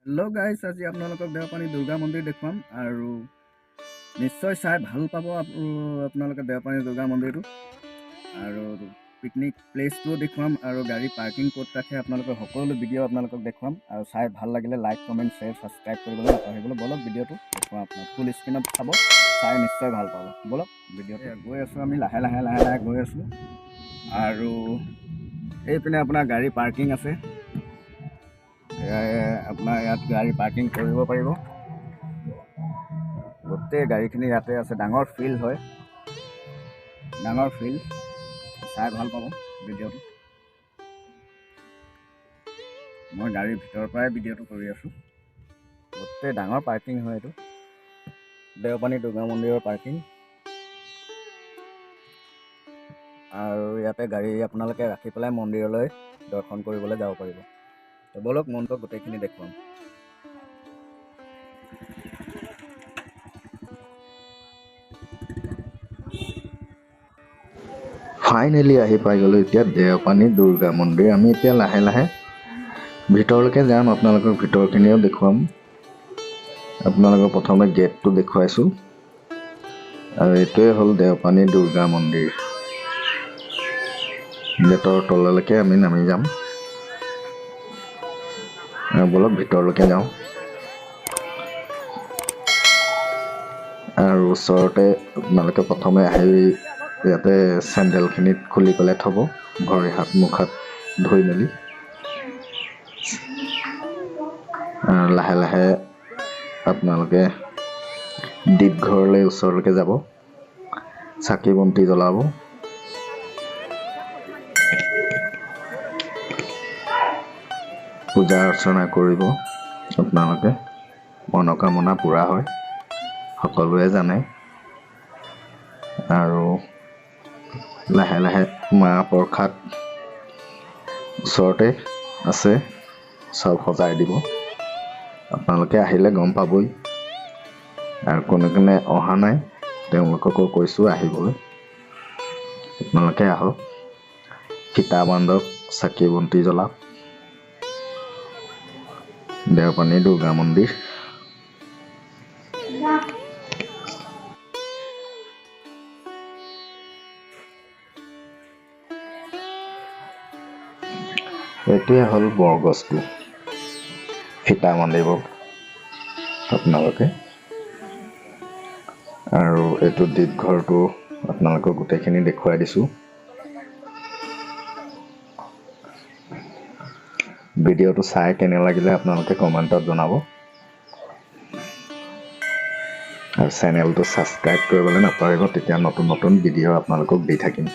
Hello' guys, আজি আপোনালোকক দেওপানী দুৰ্গা মন্দিৰ দেখুৱাম আৰু নিশ্চয় চাই ভাল পাব আপোনালোকে দেওপানী দুৰ্গা মন্দিৰটো আৰু পিকনিক প্লেচটোও দেখুৱাম আৰু গাড়ী পাৰ্কিং ক'ত ৰাখে আপোনালোকৰ সকলো ভিডিঅ' আপোনালোকক দেখুৱাম আৰু চাই ভাল লাগিলে লাইক কমেণ্ট শ্বেয়াৰ ছাবস্ক্ৰাইব কৰিবলৈ নাপাহৰিব। বলক ভিডিঅ'টো দেখুৱাম আপোনাক ফুল স্ক্ৰীণত চাব, চাই নিশ্চয় ভাল পাব। বলক ভিডিঅ'টো গৈ আছোঁ, আমি লাহে লাহে গৈ আছোঁ আৰু এইপিনে আপোনাৰ গাড়ী পাৰ্কিং আছে। আপোনাৰ ইয়াত গাড়ী পাৰ্কিং কৰিব পাৰিব। গোটেই গাড়ীখিনি ইয়াতে আছে। ডাঙৰ ফিল্ড হয়, ডাঙৰ ফিল্ড, চাই ভাল পাব ভিডিঅ'টো। মই গাড়ীৰ ভিতৰৰ পৰাই ভিডিঅ'টো কৰি আছোঁ। গোটেই ডাঙৰ পাৰ্কিং হয় এইটো, দেওপানী দুৰ্গা মন্দিৰৰ পাৰ্কিং। আৰু ইয়াতে গাড়ী আপোনালোকে ৰাখি পেলাই মন্দিৰলৈ দৰ্শন কৰিবলৈ যাব পাৰিব। বলক মন্দিৰত গোটেইখিনি দেখুৱাম। ফাইনেলি আহি পাই গ'লোঁ এতিয়া দেওপানী দুৰ্গা মন্দিৰ। আমি এতিয়া লাহে লাহে ভিতৰলৈকে যাম, আপোনালোকক ভিতৰখিনিও দেখুৱাম। আপোনালোকক প্ৰথমে গেটটো দেখুৱাইছোঁ আৰু এইটোৱে হ'ল দেওপানী দুৰ্গা মন্দিৰ। গেটৰ তললৈকে আমি নামি যাম আৰু বলক ভিতৰলৈকে যাওঁ। আৰু ওচৰতে আপোনালোকে প্ৰথমে আহি ইয়াতে চেণ্ডেলখিনিত খুলি পেলাই থ'ব, ভৰি হাত মুখ হাত ধুই মেলি। লাহে লাহে আপোনালোকে দীপঘৰলৈ ওচৰলৈকে যাব, চাকি বন্তি জ্বলাব। পূজা অৰ্চনা কৰিব আপোনালোকে, মনোকামনা পূৰা হয়, সকলোৱে জানে। আৰু লাহে লাহে মাহ প্ৰসাদ ওচৰতে আছে, চব সজাই দিব। আপোনালোকে আহিলে গম পাবই। আৰু কোনে কোনে অহা নাই তেওঁলোককো কৈছোঁ আহিবলৈ। আপোনালোকে আহক, ফিতা বান্ধক, চাকি বন্তি জ্বলাওক। দেওপানী দুৰ্গা মন্দিৰ। এইটোৱে হ'ল বৰগছটো, ফিটা বান্ধিব আপোনালোকে। আৰু এইটো দীপঘৰটো আপোনালোকক গোটেইখিনি দেখুৱাই দিছোঁ। ভিডিঅ'টো চাই কেনে লাগিলে আপোনালোকে কমেণ্টত জনাব আৰু চেনেলটো ছাবস্ক্ৰাইব কৰিবলৈ নাপাহৰিব, তেতিয়া নতুন নতুন ভিডিঅ' আপোনালোকক দি থাকিম।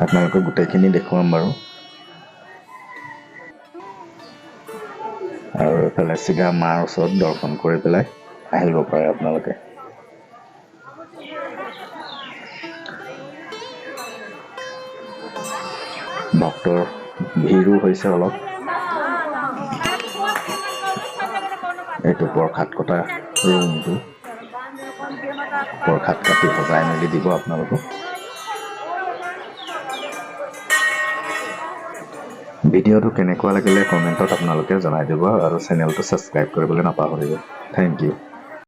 আপোনালোকক গোটেইখিনি দেখুৱাম বাৰু। আৰু এইফালে চিধা মাৰ ওচৰত দৰ্শন কৰি পেলাই আহিব পাৰে আপোনালোকে। ভক্তৰ ভিৰো হৈছে অলপ। এইটো প্ৰসাদ কটা ৰুমটো, প্ৰসাদ কাটি সজাই মেলি দিব আপোনালোকক। ভিডিঅ'টো কেনেকুৱা লাগিলে কমেণ্টত আপোনালোকে জনাই দিব আৰু চেনেলটো ছাবস্ক্ৰাইব কৰিবলৈ নাপাহৰিব। Thank U.